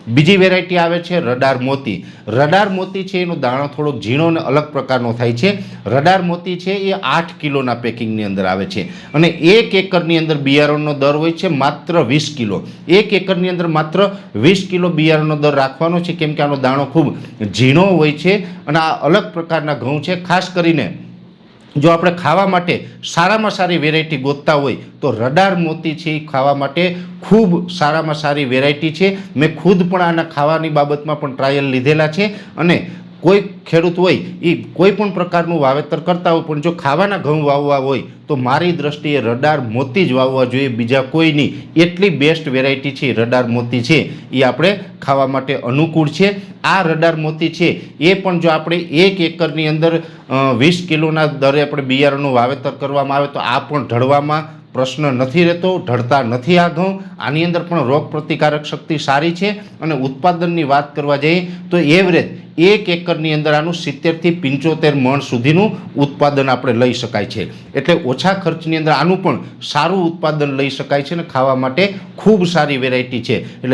બીજી વેરાયટી આવે છે રડાર મોતી। રડાર મોતી છે એનો દાણો થોડોક ઝીણો અને અલગ પ્રકારનો થાય છે। રડાર મોતી છે એ 8 કિલોના પેકિંગની અંદર આવે છે અને 1 એકરની અંદર બિયારણનો દર હોય છે માત્ર 20 કિલો। 1 એકરની અંદર માત્ર 20 કિલો બિયારણનો દર રાખવાનો છે, કેમ કે આનો દાણો ખૂબ ઝીણો હોય છે અને આ અલગ પ્રકારના ઘઉં છે। ખાસ કરીને જો આપણે ખાવા માટે સારામાં સારી વેરાયટી ગોતતા હોય તો રડાર મોતી છે એ ખાવા માટે ખૂબ સારામાં સારી વેરાયટી છે। મેં ખુદ પણ આના ખાવાની બાબતમાં પણ ટ્રાયલ લીધેલા છે અને કોઈ ખેડૂત હોય એ કોઈ પણ પ્રકારનું વાવેતર કરતા હોય પણ જો ખાવાના ઘઉં વાવવા હોય તો મારી દ્રષ્ટિએ રડાર મોતી જ વાવવા જોઈએ, બીજા કોઈ નહીં। એટલી બેસ્ટ વેરાયટી છે રડાર મોતી છે એ આપણે ખાવા માટે અનુકૂળ છે। આ રડાર મોતી છે એ પણ જો આપણે 1 એકરની અંદર 20 કિલોના દરે આપણે બિયારણનું વાવેતર કરવામાં આવે તો આ પણ ઢળવામાં પ્રશ્ન નથી રહેતો, ઢળતા નથી આ ઘઉં। આની અંદર પણ રોગ પ્રતિકારક શક્તિ સારી છે અને ઉત્પાદનની વાત કરવા જઈએ તો એવરેજ 1 એકરની અંદર આનું 70 થી 75 મણ સુધીનું ઉત્પાદન આપણે લઈ શકાય છે। એટલે ઓછા ખર્ચની અંદર આનું પણ સારું ઉત્પાદન લઈ શકાય છે અને ખાવા માટે ખૂબ સારી વેરાયટી છે। એટલે